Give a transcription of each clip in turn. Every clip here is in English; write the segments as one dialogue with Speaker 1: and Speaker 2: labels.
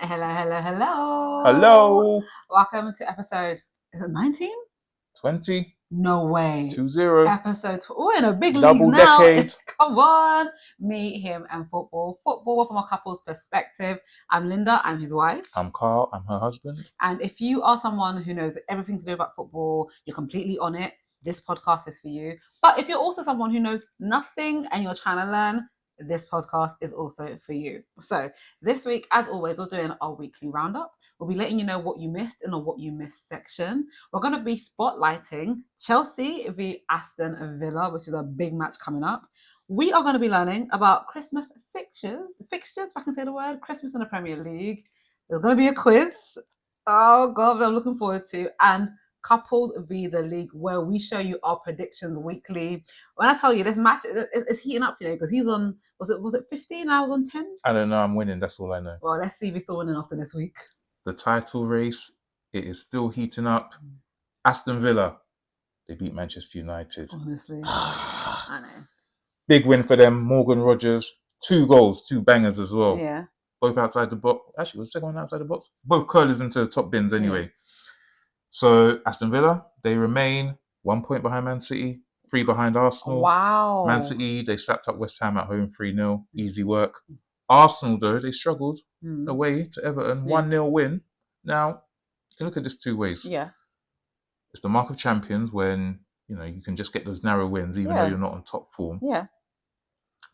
Speaker 1: Hello, hello, hello.
Speaker 2: Hello.
Speaker 1: Welcome to episode, is it 19?
Speaker 2: 20,
Speaker 1: No way.
Speaker 2: 20,
Speaker 1: We're in a big leagues
Speaker 2: double
Speaker 1: now.
Speaker 2: decade.
Speaker 1: Come on. Me, him, and football. Football from a couple's perspective. I'm Linda, I'm his wife.
Speaker 2: I'm Carl, I'm her husband.
Speaker 1: And if you are someone who knows everything to do about football, you're completely on it, this podcast is for you. But if you're also someone who knows nothing and you're trying to learn, this podcast is also for you. So this week, as always, we're doing our weekly roundup. We'll be letting you know what you missed in the what you missed section. We're going to be spotlighting Chelsea v Aston Villa, which is a big match coming up. We are going to be learning about Christmas fixtures, if I can say the word, Christmas in the Premier League. There's going to be a quiz. Oh God, I'm looking forward to. And Couples v the League, where we show you our predictions weekly. When I tell you this match is heating up, because he's on, was it 15? I was on 10?
Speaker 2: I don't know, I'm winning, that's all I know.
Speaker 1: Well, let's see if he's still winning after this week.
Speaker 2: The title race, it is still heating up. Aston Villa, they beat Manchester United.
Speaker 1: Honestly, I know.
Speaker 2: Big win for them. Morgan Rogers, 2 goals, 2 bangers as well.
Speaker 1: Yeah.
Speaker 2: Both outside the box. Actually, was the second one outside the box? Both curlers into the top bins anyway. Yeah. So Aston Villa, they remain 1 point behind Man City, 3 behind Arsenal.
Speaker 1: Wow.
Speaker 2: Man City, they slapped up West Ham at home 3-0. Easy work. Arsenal, though, they struggled away to Everton. 1-0 win. Now, you can look at this 2 ways.
Speaker 1: Yeah.
Speaker 2: It's the mark of champions when, you can just get those narrow wins even though you're not on top form.
Speaker 1: Yeah.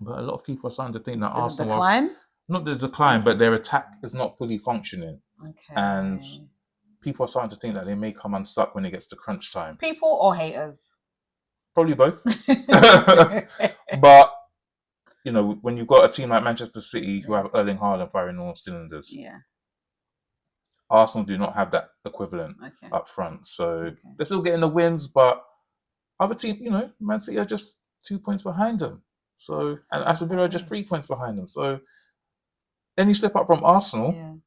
Speaker 2: But a lot of people are starting to think that
Speaker 1: There's
Speaker 2: Arsenal
Speaker 1: decline?
Speaker 2: Not the decline, but their attack is not fully functioning.
Speaker 1: Okay.
Speaker 2: And people are starting to think that they may come unstuck when it gets to crunch time.
Speaker 1: People or haters?
Speaker 2: Probably both. But, when you've got a team like Manchester City who have Erling Haaland firing all cylinders, Arsenal do not have that equivalent up front. So they're still getting the wins, but other teams, Man City are just 2 points behind them. So, and Aston Villa are just 3 points behind them. So, any slip up from Arsenal,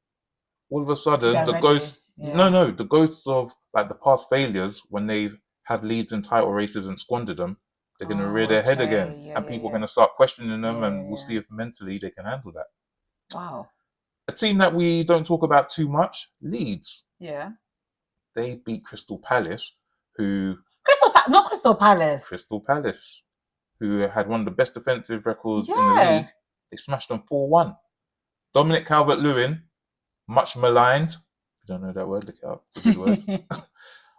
Speaker 2: all of a sudden, the ghosts of like the past failures when they've had leads in title races and squandered them, they're going to rear their head again. And people are going to start questioning them, and we'll see if mentally they can handle that.
Speaker 1: Wow.
Speaker 2: A team that we don't talk about too much, Leeds.
Speaker 1: Yeah.
Speaker 2: They beat Crystal Palace,
Speaker 1: not Crystal Palace.
Speaker 2: Crystal Palace, who had one of the best defensive records in the league. They smashed them 4-1. Dominic Calvert-Lewin, much maligned. If you don't know that word, look it up. It's a good word.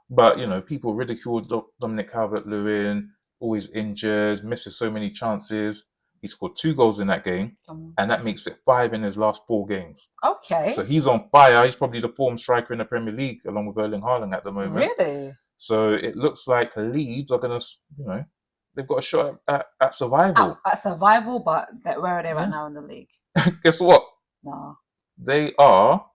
Speaker 2: But, people ridiculed Dominic Calvert-Lewin, always injured, misses so many chances. He scored 2 goals in that game, and that makes it 5 in his last 4 games.
Speaker 1: Okay.
Speaker 2: So he's on fire. He's probably the form striker in the Premier League, along with Erling Haaland at the moment.
Speaker 1: Really?
Speaker 2: So it looks like Leeds are going to, they've got a shot at survival.
Speaker 1: At survival, but where are they right now in the league?
Speaker 2: Guess what?
Speaker 1: No.
Speaker 2: They are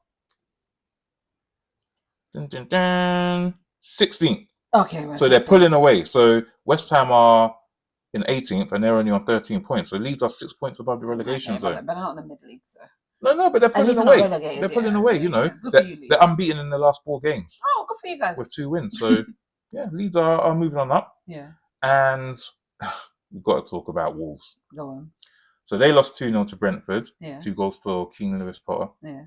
Speaker 2: 16th.
Speaker 1: Okay.
Speaker 2: So they're pulling away. So West Ham are in 18th and they're only on 13 points. So Leeds are 6 points above the relegation zone.
Speaker 1: But they're not in the mid-league, so.
Speaker 2: No, but they're pulling away. They're pulling away,
Speaker 1: Good for you, Leeds.
Speaker 2: They're unbeaten in the last 4 games.
Speaker 1: Oh, good for you guys.
Speaker 2: With 2 wins. So, Leeds are moving on up.
Speaker 1: Yeah.
Speaker 2: And we've got to talk about Wolves.
Speaker 1: Go on.
Speaker 2: So they lost 2-0 to Brentford.
Speaker 1: Yeah.
Speaker 2: 2 goals for Keane Lewis-Potter.
Speaker 1: Yeah.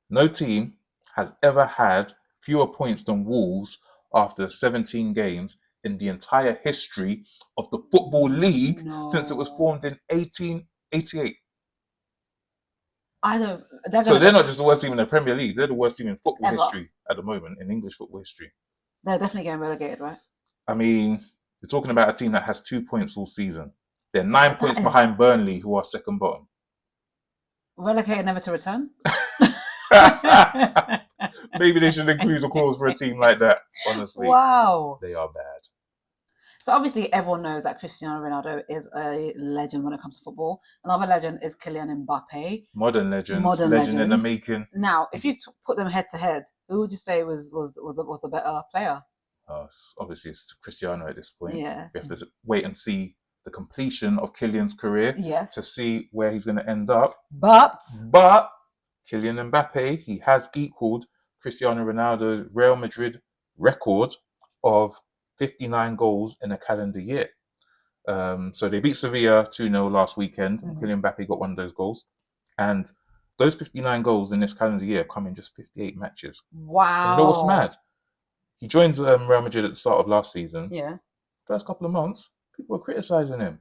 Speaker 2: No team has ever had fewer points than Wolves after 17 games in the entire history of the Football League since it was formed in 1888. So they're not just the worst team in the Premier League, they're the worst team in football history at the moment, in English football history.
Speaker 1: They're definitely getting relegated, right?
Speaker 2: I mean, you're talking about a team that has 2 points all season. They're 9 points behind Burnley, who are second bottom.
Speaker 1: Relegated never to return?
Speaker 2: Maybe they should include a clause for a team like that, honestly.
Speaker 1: Wow.
Speaker 2: They are bad.
Speaker 1: So obviously everyone knows that Cristiano Ronaldo is a legend when it comes to football. Another legend is Kylian Mbappe.
Speaker 2: Modern legend in the making.
Speaker 1: Now, if you put them head to head, who would you say was the better player?
Speaker 2: Obviously, it's Cristiano at this point.
Speaker 1: Yeah.
Speaker 2: We have to wait and see the completion of Kylian's career to see where he's going to end up.
Speaker 1: But
Speaker 2: Kylian Mbappe, he has equaled Cristiano Ronaldo's Real Madrid record of 59 goals in a calendar year. So they beat Sevilla 2-0 last weekend. And Kylian Mbappe got one of those goals. And those 59 goals in this calendar year come in just 58 matches.
Speaker 1: Wow.
Speaker 2: And you know what's mad? He joined Real Madrid at the start of last season.
Speaker 1: Yeah.
Speaker 2: First couple of months, people were criticising him.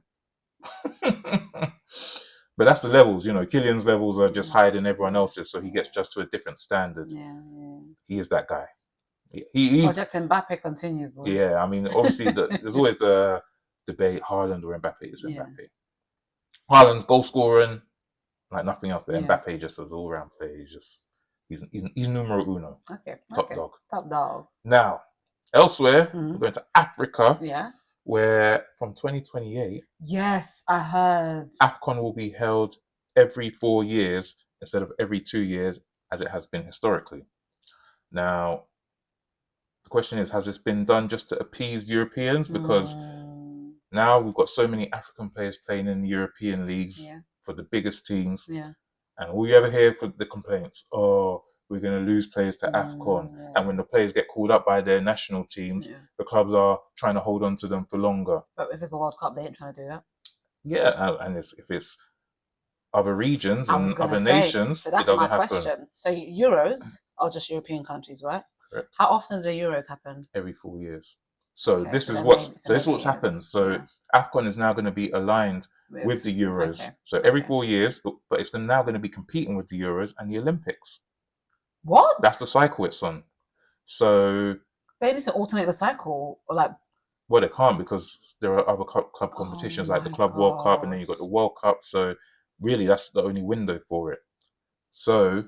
Speaker 2: But that's the levels, you know. Kylian's levels are just higher than everyone else's, so he gets judged to a different standard.
Speaker 1: Yeah.
Speaker 2: He is that guy. He's
Speaker 1: Project Mbappe continues, boy.
Speaker 2: Yeah, I mean, obviously, there's always the debate: Haaland or Mbappe. It's Mbappe. Haaland's goal scoring like nothing else, but Mbappe just as all round play. He's numero uno.
Speaker 1: Okay.
Speaker 2: Top dog.
Speaker 1: Top dog.
Speaker 2: Now, elsewhere, we're going to Africa.
Speaker 1: Yeah.
Speaker 2: Where from 2028,
Speaker 1: yes, I heard,
Speaker 2: AFCON will be held every 4 years instead of every 2 years, as it has been historically. Now, the question is, has this been done just to appease Europeans? Because now we've got so many African players playing in the European leagues for the biggest teams.
Speaker 1: Yeah.
Speaker 2: And all you ever hear for the complaints, oh, we're going to lose players to AFCON. And when the players get called up by their national teams, the clubs are trying to hold on to them for longer.
Speaker 1: But if it's the World Cup, they ain't trying to do that.
Speaker 2: Yeah, and if it's other regions and other nations,
Speaker 1: so that's
Speaker 2: it doesn't
Speaker 1: my
Speaker 2: happen.
Speaker 1: Question. So Euros are just European countries, right?
Speaker 2: Correct.
Speaker 1: How often do the Euros happen?
Speaker 2: Every 4 years. So this is what's happened. So AFCON is now going to be aligned with the Euros. So every 4 years, but it's now going to be competing with the Euros and the Olympics.
Speaker 1: What?
Speaker 2: That's the cycle it's on. So
Speaker 1: they need to alternate the cycle, or like.
Speaker 2: Well, they can't because there are other club competitions like the Club World Cup, and then you've got the World Cup. So really, that's the only window for it. So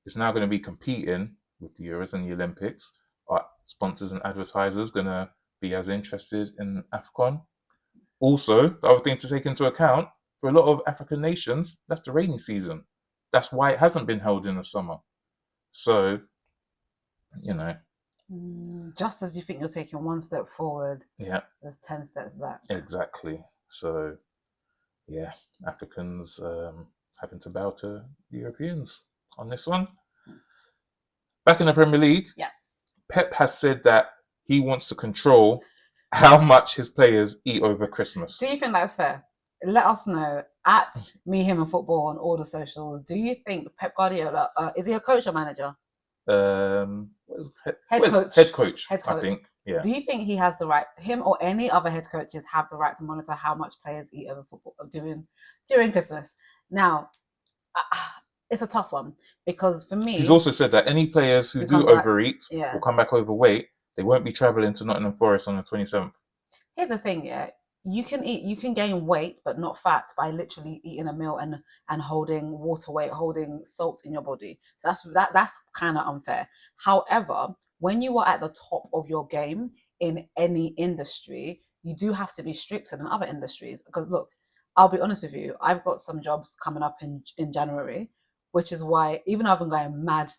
Speaker 2: it's now going to be competing with the Euros and the Olympics. Are sponsors and advertisers going to be as interested in AFCON? Also, the other thing to take into account, for a lot of African nations, that's the rainy season. That's why it hasn't been held in the summer. So, you know.
Speaker 1: Just as you think you're taking one step forward, there's 10 steps back.
Speaker 2: Exactly. So, yeah, Africans having to bow to the Europeans on this one. Back in the Premier League, Pep has said that he wants to control how much his players eat over Christmas.
Speaker 1: Do you think that's fair? Let us know at Me, Him and Football on all the socials. Do you think Pep Guardiola, is he a coach or manager?
Speaker 2: Head coach, I think. Yeah.
Speaker 1: Do you think he has the right, him or any other head coaches have the right to monitor how much players eat over football during Christmas? Now, it's a tough one because for me,
Speaker 2: he's also said that any players who do overeat will come back overweight. They won't be travelling to Nottingham Forest on the 27th.
Speaker 1: Here's the thing, you can gain weight but not fat by literally eating a meal and holding water weight, holding salt in your body. So that's kind of unfair. However, when you are at the top of your game in any industry, you do have to be stricter than other industries. Because look, I'll be honest with you, I've got some jobs coming up in January, which is why even though I've been going mad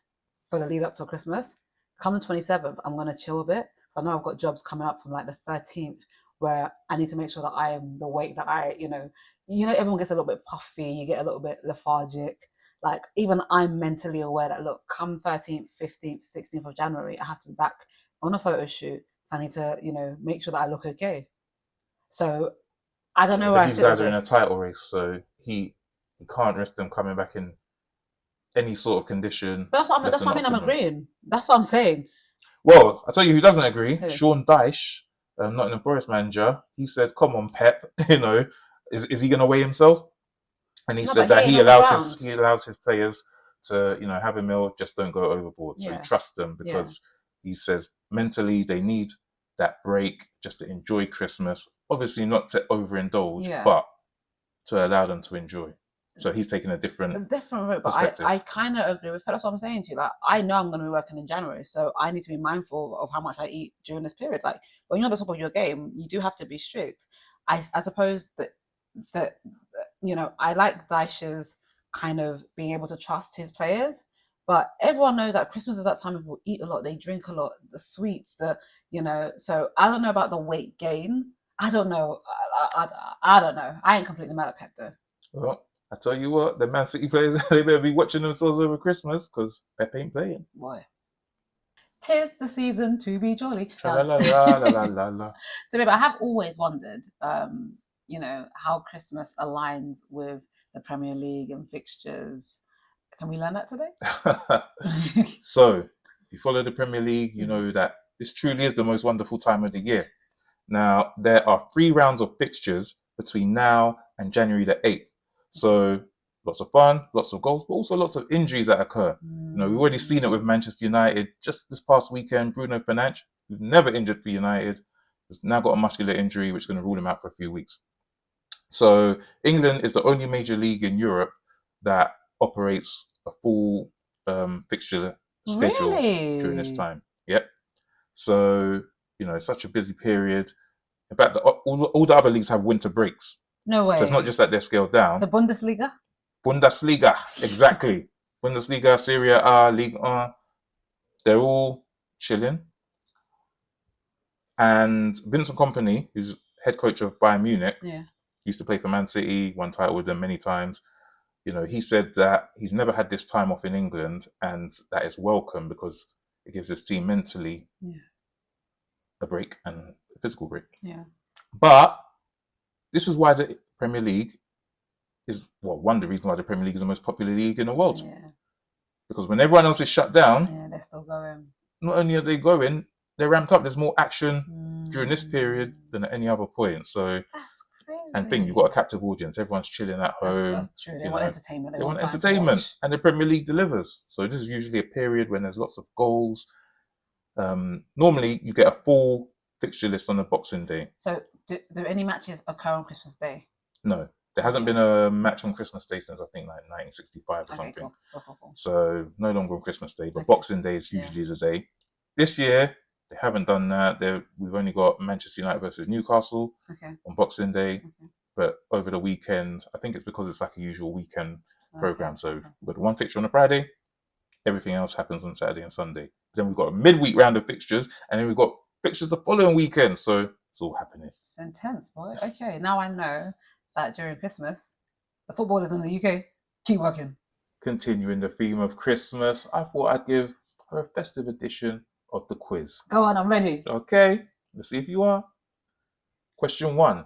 Speaker 1: for the lead up to Christmas, come the 27th, I'm going to chill a bit. So I know I've got jobs coming up from like the 13th where I need to make sure that I am the weight that everyone gets a little bit puffy, you get a little bit lethargic. Like even I'm mentally aware that look, come 13th, 15th, 16th of January, I have to be back on a photo shoot. So I need to, make sure that I look okay. So I don't know where I sit.
Speaker 2: These guys are in a title race, so he can't risk them coming back in any sort of condition.
Speaker 1: But that's what I mean. I'm agreeing. That's what I'm saying.
Speaker 2: Well, I'll tell you who doesn't agree. Who? Sean Dyche, Nottingham Forest manager. He said, "Come on, Pep. Is he going to weigh himself?" And he said that he allows his players to have a meal. Just don't go overboard. So he trusts them because he says mentally they need that break just to enjoy Christmas. Obviously, not to overindulge, but to allow them to enjoy. So he's taking a different
Speaker 1: route, but I kind of agree with Pep. That's what I'm saying to you. Like, I know I'm going to be working in January, so I need to be mindful of how much I eat during this period. Like, when you're on the top of your game, you do have to be strict. I suppose that I like Dyche's kind of being able to trust his players, but everyone knows that Christmas is that time people eat a lot, they drink a lot, the sweets, so I don't know about the weight gain. I don't know. I don't know. I ain't completely mad at Pep though.
Speaker 2: Well, I tell you what, the Man City players, they better be watching themselves over Christmas because Pep ain't playing.
Speaker 1: Boy. 'Tis the season to be jolly.
Speaker 2: La la la la la la.
Speaker 1: So, babe, I have always wondered, how Christmas aligns with the Premier League and fixtures. Can we learn that today?
Speaker 2: So, if you follow the Premier League, you know that this truly is the most wonderful time of the year. Now, there are 3 rounds of fixtures between now and January the 8th. So, lots of fun, lots of goals, but also lots of injuries that occur. You know, we've already seen it with Manchester United. Just this past weekend, Bruno Fernandes, who's never injured for United, has now got a muscular injury, which is going to rule him out for a few weeks. So, England is the only major league in Europe that operates a full fixture schedule during this time. Yep. So, you know, it's such a busy period. In fact, all the other leagues have winter breaks.
Speaker 1: No way.
Speaker 2: So it's not just that they're scaled down.
Speaker 1: So Bundesliga?
Speaker 2: Bundesliga, exactly. Bundesliga, Serie A, Ligue 1, they're all chilling. And Vincent Kompany, who's head coach of Bayern Munich, used to play for Man City, won title with them many times. You know, he said that he's never had this time off in England, and that is welcome because it gives his team mentally a break and a physical break.
Speaker 1: Yeah.
Speaker 2: But this is why the Premier League is, well, one of the reasons why the Premier League is the most popular league in the world.
Speaker 1: Yeah.
Speaker 2: Because when everyone else is shut down,
Speaker 1: they're still going.
Speaker 2: Not only are they going, they're ramped up. There's more action during this period than at any other point. So
Speaker 1: that's crazy.
Speaker 2: And you've got a captive audience. Everyone's chilling at home.
Speaker 1: That's true. They want entertainment.
Speaker 2: They want entertainment, and the Premier League delivers. So this is usually a period when there's lots of goals. Normally, you get a full fixture list on the Boxing Day.
Speaker 1: So do any matches occur on Christmas Day?
Speaker 2: No. There hasn't been a match on Christmas Day since I think like 1965 or something. Cool. So no longer on Christmas Day, but Boxing Day is usually the day. This year, they haven't done that. We've only got Manchester United versus Newcastle on Boxing Day. But over the weekend, I think it's because it's like a usual weekend program. So we've got one fixture on a Friday. Everything else happens on Saturday and Sunday. Then we've got a midweek round of fixtures, and then we've got fixtures the following weekend. So it's all happening.
Speaker 1: It's intense, boy. Okay, now I know that during Christmas, the footballers in the UK keep working.
Speaker 2: Continuing the theme of Christmas, I thought I'd give her a festive edition of the quiz.
Speaker 1: Go on, I'm ready.
Speaker 2: Okay, let's see if you are. Question 1.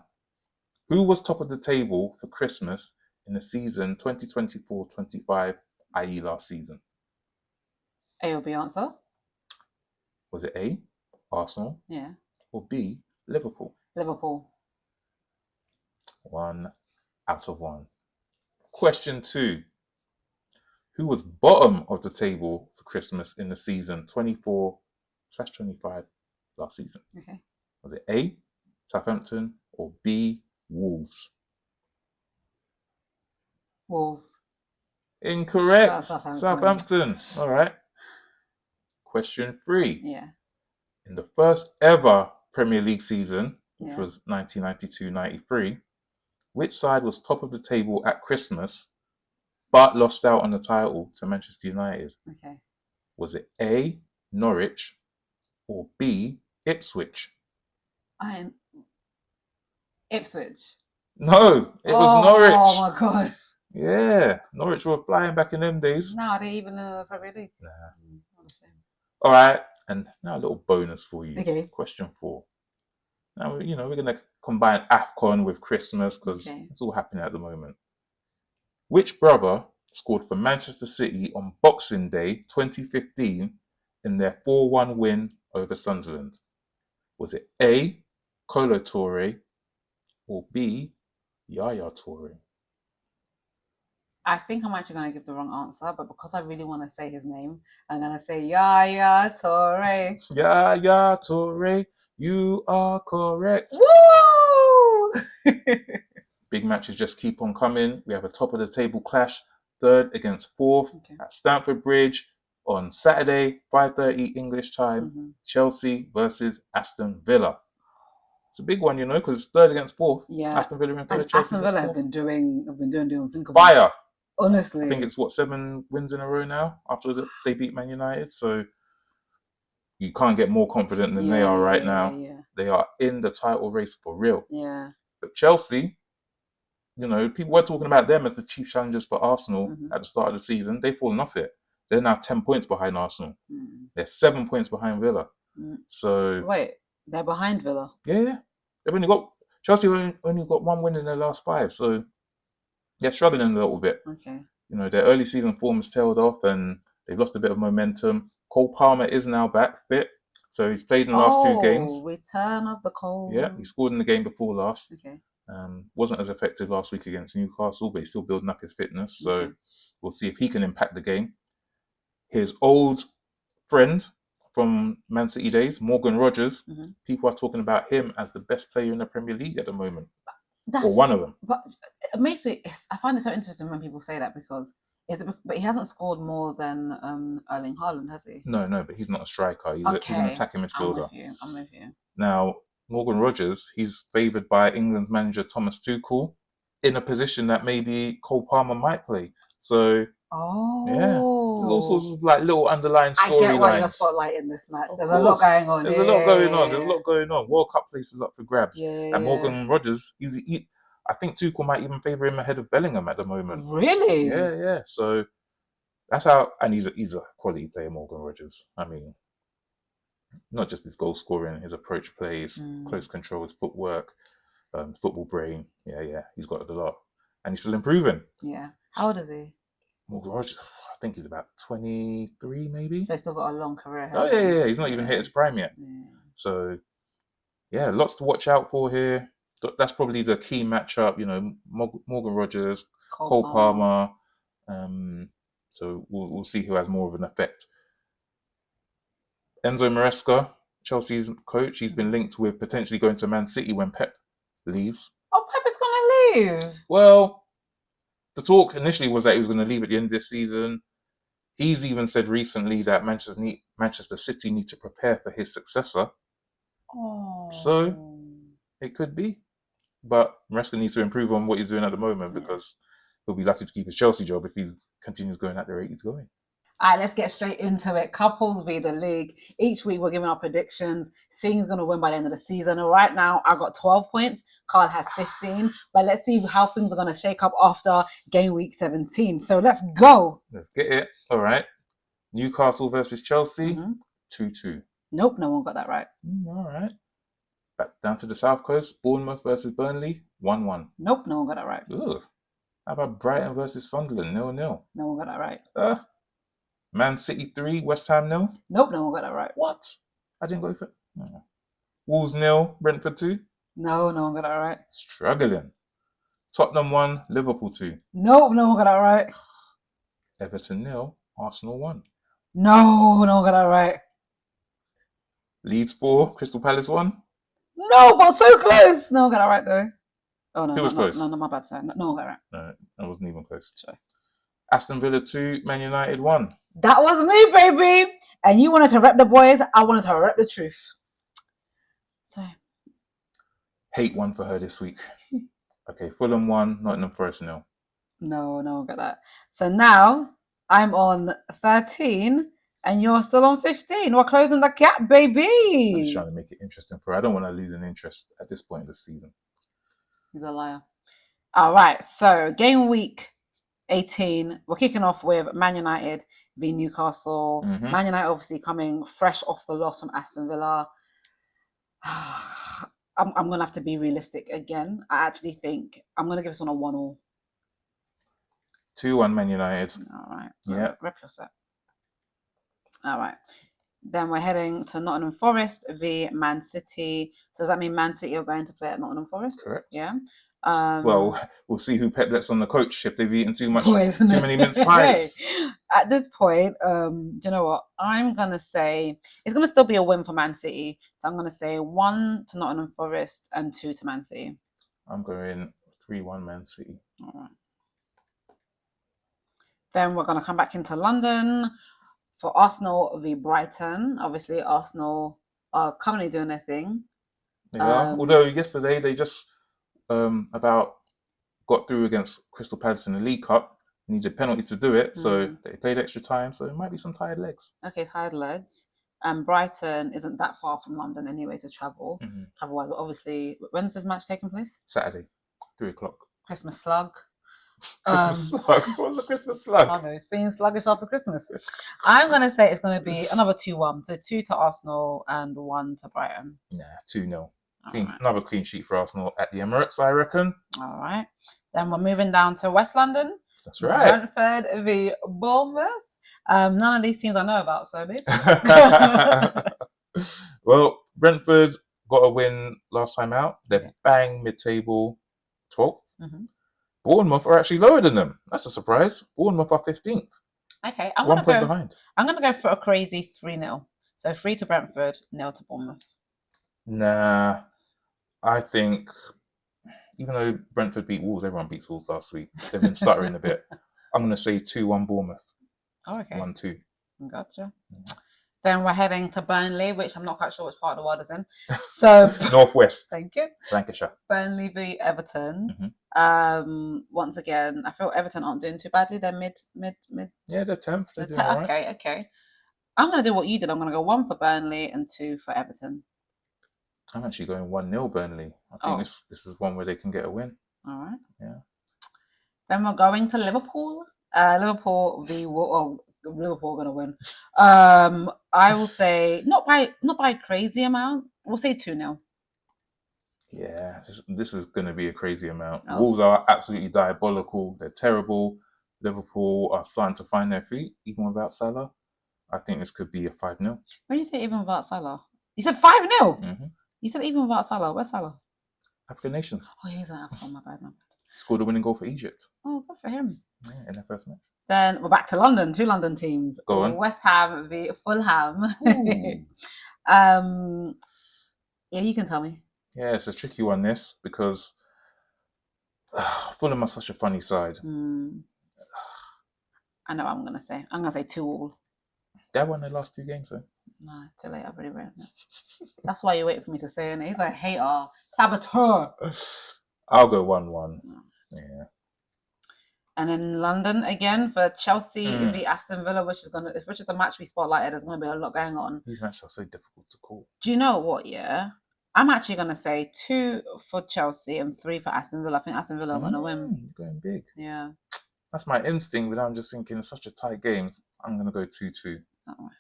Speaker 2: Who was top of the table for Christmas in the season 2024-25, i.e. last season?
Speaker 1: A or B answer?
Speaker 2: Was it A, Arsenal?
Speaker 1: Yeah.
Speaker 2: Or B, Liverpool?
Speaker 1: Liverpool.
Speaker 2: 1 out of 1. Question 2. Who was bottom of the table for Christmas in the season 24/25 last season?
Speaker 1: Okay.
Speaker 2: Was it A, Southampton, or B, Wolves?
Speaker 1: Wolves.
Speaker 2: Incorrect. Southampton. All right. Question 3.
Speaker 1: Yeah.
Speaker 2: In the first ever Premier League season, which was 1992-93, which side was top of the table at Christmas but lost out on the title to Manchester United?
Speaker 1: Okay.
Speaker 2: Was it A, Norwich, or B, Ipswich?
Speaker 1: Ipswich.
Speaker 2: No, it was Norwich.
Speaker 1: Oh my god.
Speaker 2: Yeah, Norwich were flying back in them days.
Speaker 1: Now are they even in the Premier League?
Speaker 2: Nah. All right, and now a little bonus for you.
Speaker 1: Okay.
Speaker 2: Question 4. Now, we're going to combine AFCON with Christmas because it's all happening at the moment. Which brother scored for Manchester City on Boxing Day 2015 in their 4-1 win over Sunderland? Was it A, Kolo Toure, or B, Yaya Toure?
Speaker 1: I think I'm actually going to give the wrong answer, but because I really want to say his name, I'm going to say Yaya Toure.
Speaker 2: Yaya Toure, you are correct.
Speaker 1: Woo!
Speaker 2: Big matches just keep on coming. We have a top of the table clash, 3rd against 4th at Stamford Bridge on Saturday, 5:30 English time. Chelsea versus Aston Villa. It's a big one, because it's 3rd against 4th.
Speaker 1: Yeah.
Speaker 2: Aston Villa and 3rd.
Speaker 1: Aston Villa have been doing unthinkable.
Speaker 2: Fire.
Speaker 1: Honestly.
Speaker 2: I think it's 7 wins in a row now after they beat Man United. So you can't get more confident than they are right now.
Speaker 1: Yeah.
Speaker 2: They are in the title race for real.
Speaker 1: Yeah.
Speaker 2: But Chelsea, people were talking about them as the chief challengers for Arsenal at the start of the season. They've fallen off it. They're now 10 points behind Arsenal. They're 7 points behind Villa. So
Speaker 1: wait, they're behind Villa?
Speaker 2: Yeah. Chelsea only got 1 win in their last 5. So they're struggling a little bit.
Speaker 1: Okay.
Speaker 2: their early season form has tailed off and they've lost a bit of momentum. Cole Palmer is now back fit. So he's played in the last 2 games.
Speaker 1: Return of the Cole.
Speaker 2: Yeah, he scored in the game before last.
Speaker 1: Okay.
Speaker 2: Wasn't as effective last week against Newcastle, but he's still building up his fitness. So we'll see if he can impact the game. His old friend from Man City days, Morgan Rogers, people are talking about him as the best player in the Premier League at the moment. Or one of them.
Speaker 1: But it makes me, I find it so interesting when people say that because but he hasn't scored more than Erling Haaland, has he?
Speaker 2: No, but he's not a striker. He's an attacking midfielder.
Speaker 1: I'm with you.
Speaker 2: Now, Morgan Rogers, he's favoured by England's manager Thomas Tuchel in a position that maybe Cole Palmer might play. So, there's all sorts of little underlying storylines. I
Speaker 1: get why you're spotlighting this match. There's a lot going on.
Speaker 2: There's a lot going on. World Cup places up for grabs. And Morgan Rogers, I think Tuchel might even favour him ahead of Bellingham at the moment.
Speaker 1: Really?
Speaker 2: Yeah. So that's how, and he's a quality player, Morgan Rogers. I mean, not just his goal scoring, his approach plays, close control, his footwork, football brain. Yeah, he's got a lot, and he's still improving.
Speaker 1: Yeah. How old is he?
Speaker 2: Morgan Rogers, I think he's about 23, maybe.
Speaker 1: So he's still got a long career ahead.
Speaker 2: Oh yeah. He's not even hit his prime yet. Yeah. So yeah, lots to watch out for here. That's probably the key matchup. Morgan Rogers, Cole Palmer. So we'll see who has more of an effect. Enzo Maresca, Chelsea's coach, he's been linked with potentially going to Man City when Pep leaves.
Speaker 1: Oh, Pep is going to leave?
Speaker 2: Well, the talk initially was that he was going to leave at the end of this season. He's even said recently that Manchester City need to prepare for his successor.
Speaker 1: Oh.
Speaker 2: So it could be. But Maresca needs to improve on what he's doing at the moment because he'll be lucky to keep his Chelsea job if he continues going at the rate he's going.
Speaker 1: All right, let's get straight into it. Couples v the league. Each week we're giving our predictions, seeing who's going to win by the end of the season. And right now, I got 12 points. Carl has 15. But let's see how things are going to shake up after game week 17. So let's go.
Speaker 2: Let's get it. All right. Newcastle versus Chelsea, 2-2.
Speaker 1: Nope, no one got that right.
Speaker 2: All right. Back down to the South Coast, Bournemouth versus Burnley, 1-1.
Speaker 1: Nope, no one got that right.
Speaker 2: Ugh. How about Brighton versus Sunderland, 0-0?
Speaker 1: No one got that right.
Speaker 2: Man City 3, West Ham 0?
Speaker 1: Nope, no one got that right.
Speaker 2: What? I didn't go for it. No. Wolves 0, Brentford 2?
Speaker 1: No, no one got that right.
Speaker 2: Struggling. Tottenham 1, Liverpool 2?
Speaker 1: Nope, no one got that right.
Speaker 2: Everton 0, Arsenal 1?
Speaker 1: No, no one got that right.
Speaker 2: Leeds 4, Crystal Palace 1?
Speaker 1: No, but so close. No one got that right though. Oh no,
Speaker 2: who was close?
Speaker 1: No, my bad. Sorry, no one got that
Speaker 2: No,
Speaker 1: right.
Speaker 2: I wasn't even close.
Speaker 1: Sorry.
Speaker 2: Aston Villa 2, Man United 1.
Speaker 1: That was me, baby. And you wanted to rep the boys. I wanted to rep the truth. So.
Speaker 2: Hate 1 for her this week. Okay, Fulham 1, Nottingham Forest 0.
Speaker 1: No, no one got that. So now I'm on 13 and you're still on 15. We're closing the gap, baby.
Speaker 2: I'm just trying to make it interesting for her. I don't want to lose an interest at this point of the season.
Speaker 1: He's a liar. All right, so game week 18, we're kicking off with Man United v Newcastle. Man United obviously coming fresh off the loss from Aston Villa. I'm going to have to be realistic again. I actually think I'm going to give this one a 1-1.
Speaker 2: 2-1 Man United.
Speaker 1: All right.
Speaker 2: Yeah.
Speaker 1: Rep your set. All right. Then we're heading to Nottingham Forest v Man City. So does that mean Man City are going to play at Nottingham Forest?
Speaker 2: Correct.
Speaker 1: Yeah.
Speaker 2: Well, we'll see who Pep lets on the coach if they've eaten too many mince pies.
Speaker 1: At this point, do you know what? I'm going to say it's going to still be a win for Man City. So I'm going to say 1 to Nottingham Forest and 2 to Man City.
Speaker 2: I'm going 3-1 Man City.
Speaker 1: All right. Then we're going to come back into London for Arsenal v Brighton. Obviously, Arsenal are currently doing their thing.
Speaker 2: Yeah, although yesterday they just about got through against Crystal Palace in the League Cup. Needed penalties to do it, so they played extra time. So it might be some tired legs.
Speaker 1: Okay, tired legs. Brighton isn't that far from London anyway to travel. Otherwise, obviously, when's this match taking place?
Speaker 2: Saturday, 3:00.
Speaker 1: Christmas slug.
Speaker 2: Christmas slug. What's the Christmas slug?
Speaker 1: I know, it's being sluggish after Christmas. I'm going to say it's going to be another 2-1. So 2 to Arsenal and 1 to Brighton.
Speaker 2: Nah, 2-0.
Speaker 1: Right.
Speaker 2: Another clean sheet for Arsenal at the Emirates, I reckon.
Speaker 1: All right. Then we're moving down to West London.
Speaker 2: That's right.
Speaker 1: Brentford v Bournemouth. None of these teams I know about, so babes.
Speaker 2: Well, Brentford got a win last time out. They're bang mid-table, 12th. Mm-hmm. Bournemouth are actually lower than them. That's a surprise. Bournemouth are 15th.
Speaker 1: Okay,
Speaker 2: 1 point behind.
Speaker 1: I'm going to go for a crazy 3-0. So 3 to Brentford, 0 to Bournemouth.
Speaker 2: Nah, I think even though Brentford beat Wolves, everyone beats Wolves last week. They've been stuttering a bit. I'm going to say 2-1 Bournemouth.
Speaker 1: Oh, okay.
Speaker 2: 1-2.
Speaker 1: Gotcha. Yeah. Then we're heading to Burnley, which I'm not quite sure which part of the world is in. So
Speaker 2: Northwest.
Speaker 1: Thank you.
Speaker 2: Lancashire.
Speaker 1: Burnley v Everton. Mm-hmm. Once again, I feel Everton aren't doing too badly. They're mid.
Speaker 2: Yeah, they're 10th. They're doing all right.
Speaker 1: Okay. I'm going to do what you did. I'm going to go 1 for Burnley and 2 for Everton.
Speaker 2: I'm actually going 1-0 Burnley. I think this is one where they can get a win.
Speaker 1: All right.
Speaker 2: Yeah.
Speaker 1: Then we're going to Liverpool. Liverpool v Liverpool going to win. I will say not by a crazy amount. We'll say 2-0.
Speaker 2: Yeah, this is going to be a crazy amount. Wolves are absolutely diabolical. They're terrible. Liverpool are starting to find their feet, even without Salah. I think this could be a 5-0.
Speaker 1: When you say even without Salah? You said 5-0? Mm-hmm. You said even without Salah. Where's Salah?
Speaker 2: African nations.
Speaker 1: Oh, he's an AFCON. My bad.
Speaker 2: Scored a winning goal for Egypt.
Speaker 1: Oh, good for him.
Speaker 2: Yeah, in their first match.
Speaker 1: Then we're back to London. 2 London teams.
Speaker 2: Go on.
Speaker 1: West Ham v Fulham. Yeah, you can tell me.
Speaker 2: Yeah, it's a tricky one, this, because Fulham are such a funny side.
Speaker 1: I know what I'm going to say. I'm going to say 2-2.
Speaker 2: They won their last 2 games, though.
Speaker 1: No, it's too late. I've already written it. That's why you waited for me to say it. He's a hater. Saboteur.
Speaker 2: I'll go 1-1. Yeah.
Speaker 1: And in London again for Chelsea v Aston Villa, which is the match we spotlighted. There's going to be a lot going on.
Speaker 2: These matches are so difficult to call.
Speaker 1: Do you know what? Yeah, I'm actually going to say 2 for Chelsea and 3 for Aston Villa. I think Aston Villa are going to win.
Speaker 2: You're going big.
Speaker 1: Yeah.
Speaker 2: That's my instinct, but I'm just thinking it's such a tight game. I'm going to go 2-2.
Speaker 1: Oh.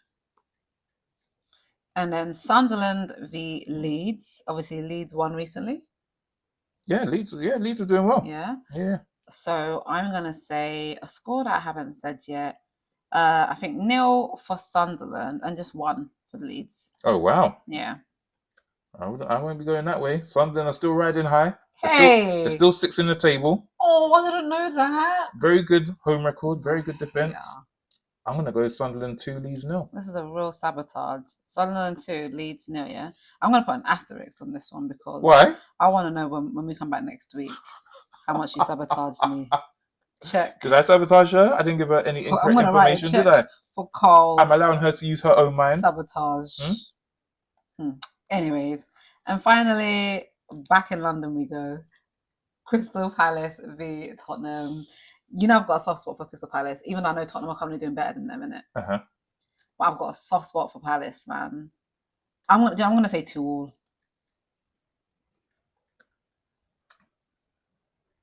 Speaker 1: And then Sunderland v Leeds. Obviously, Leeds won recently.
Speaker 2: Yeah, Leeds are doing well.
Speaker 1: Yeah.
Speaker 2: Yeah.
Speaker 1: So I'm going to say a score that I haven't said yet. I think 0 for Sunderland and just 1 for the Leeds.
Speaker 2: Oh, wow.
Speaker 1: Yeah.
Speaker 2: I won't be going that way. Sunderland are still riding high.
Speaker 1: They're
Speaker 2: still 6th in the table.
Speaker 1: Oh, I didn't know that.
Speaker 2: Very good home record. Very good defense. Yeah. I'm going to go Sunderland 2, Leeds 0.
Speaker 1: This is a real sabotage. Sunderland 2, Leeds 0, yeah? I'm going to put an asterisk on this one because...
Speaker 2: Why?
Speaker 1: I want to know when we come back next week how much you sabotaged me. Check.
Speaker 2: Did I sabotage her? I didn't give her any incorrect information, did I?
Speaker 1: For Carl's
Speaker 2: I'm allowing her to use her own mind.
Speaker 1: Sabotage. Anyways. And finally, back in London we go. Crystal Palace v Tottenham. You know I've got a soft spot for Crystal Palace, even though I know Tottenham are currently doing better than them, innit?
Speaker 2: Uh-huh.
Speaker 1: But I've got a soft spot for Palace, man. I'm gonna say 2-2.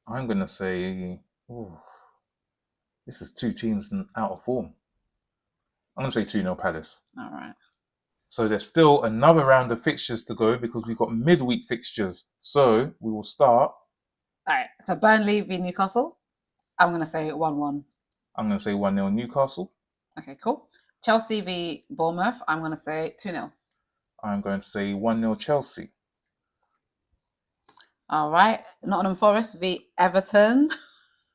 Speaker 2: I'm gonna say, this is 2 teams out of form. I'm gonna say 2-0 Palace.
Speaker 1: All right.
Speaker 2: So there's still another round of fixtures to go because we've got midweek fixtures. So we will start.
Speaker 1: All right. So Burnley v Newcastle. I'm going to say 1-1.
Speaker 2: I'm going to say 1-0 Newcastle.
Speaker 1: Okay, cool. Chelsea v Bournemouth. I'm going to say 2-0.
Speaker 2: I'm going to say 1-0 Chelsea.
Speaker 1: All right. Nottingham Forest v Everton.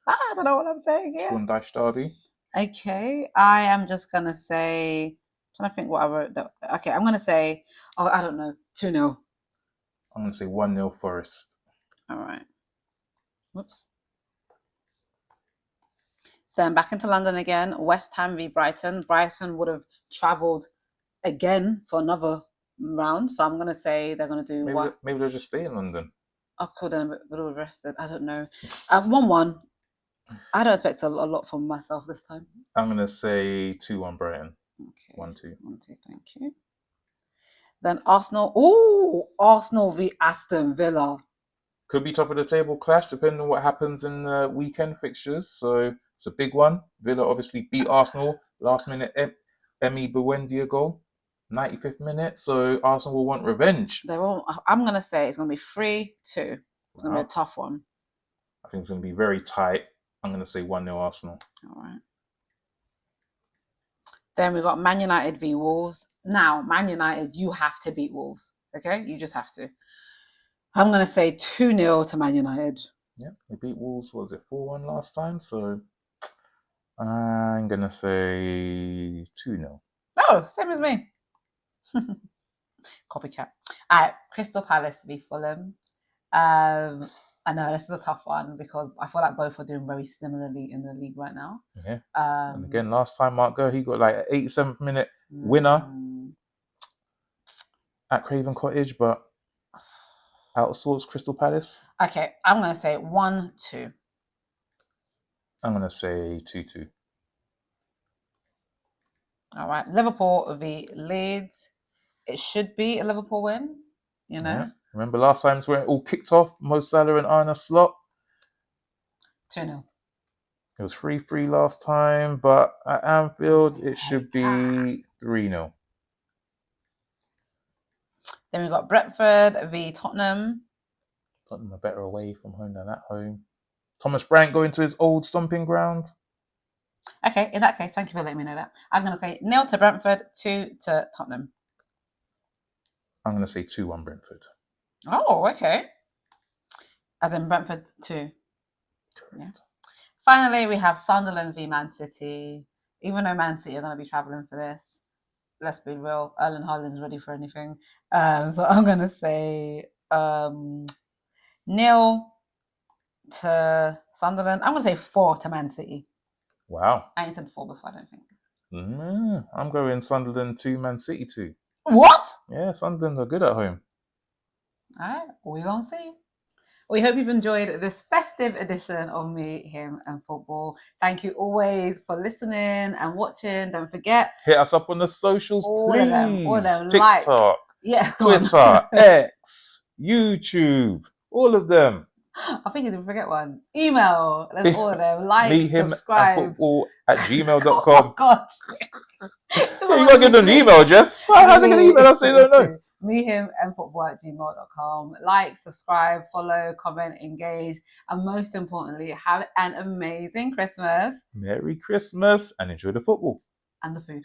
Speaker 1: I don't know what I'm saying here.
Speaker 2: Sean Derby.
Speaker 1: Okay. I am just going to say... I'm trying to think what I wrote. Okay, I'm going to say... I don't know. 2-0.
Speaker 2: I'm going to say 1-0 Forest.
Speaker 1: All right. Whoops. Then back into London again. West Ham v Brighton. Brighton would have travelled again for another round. So I'm going to say they're going to do what?
Speaker 2: Maybe they'll just stay in London.
Speaker 1: Oh, cool. Then a bit of rested. I don't know. 1-1. I don't expect a lot from myself this time.
Speaker 2: I'm going to say 2-1 Brighton.
Speaker 1: Okay.
Speaker 2: 1-2.
Speaker 1: 1-2. Thank you. Then Arsenal. Oh, Arsenal v Aston Villa.
Speaker 2: Could be top of the table clash depending on what happens in the weekend fixtures. So it's a big one. Villa obviously beat Arsenal last minute. Emi Buendia goal, 95th minute. So Arsenal will want revenge.
Speaker 1: I'm going to say it's going to be 3-2. It's going to be a tough one.
Speaker 2: I think it's going to be very tight. I'm going to say 1-0 Arsenal.
Speaker 1: All right. Then we've got Man United v Wolves. Now, Man United, you have to beat Wolves. Okay? You just have to. I'm going to say 2-0 to Man United.
Speaker 2: Yeah, we beat Wolves, was it 4-1 last time? So I'm going to say 2-0.
Speaker 1: Oh, same as me. Copycat. All right, Crystal Palace v Fulham. I know this is a tough one because I feel like both are doing very similarly in the league right now.
Speaker 2: Yeah. And again, last time Mark Gurr, he got like an 87th minute winner at Craven Cottage, but out of sorts, Crystal Palace.
Speaker 1: Okay, I'm going to say 1-2.
Speaker 2: I'm going to say 2-2.
Speaker 1: All right, Liverpool v Leeds. It should be a Liverpool win, you know.
Speaker 2: Yeah. Remember last time when it all kicked off, Mo Salah and Arne Slot?
Speaker 1: 2-0.
Speaker 2: It was 3-3 last time, but at Anfield, it should be 3-0.
Speaker 1: Then we've got Brentford v Tottenham.
Speaker 2: Tottenham are better away from home than at home. Thomas Frank going to his old stomping ground.
Speaker 1: Okay, in that case, thank you for letting me know that. I'm going to say 0 to Brentford, 2 to Tottenham.
Speaker 2: I'm going to say 2-1 Brentford.
Speaker 1: Oh, okay. As in Brentford 2.
Speaker 2: Correct.
Speaker 1: Yeah. Finally, we have Sunderland v Man City. Even though Man City are going to be travelling for this, let's be real, Erling Haaland's ready for anything. So I'm going to say 0 to Sunderland. I'm going to say 4 to Man City.
Speaker 2: Wow.
Speaker 1: I ain't said 4 before, I don't think.
Speaker 2: I'm going Sunderland 2, Man City 2.
Speaker 1: What?
Speaker 2: Yeah, Sunderland are good at home.
Speaker 1: All right, we're going to see. We hope you've enjoyed this festive edition of Me, Him and Football. Thank you always for listening and watching. Don't forget.
Speaker 2: Hit us up on the socials, please.
Speaker 1: All of them.
Speaker 2: TikTok, Twitter, X, YouTube, all of them.
Speaker 1: I think you didn't forget one. Email. There's all of them. Like,
Speaker 2: Me, him,
Speaker 1: subscribe.
Speaker 2: and football at gmail.com.
Speaker 1: Oh, God.
Speaker 2: You got to give them an email address. How are they going to email us? They don't know.
Speaker 1: Me, him, and football at gmail.com. Like, subscribe, follow, comment, engage, and most importantly, have an amazing Christmas.
Speaker 2: Merry Christmas and enjoy the football.
Speaker 1: And the food.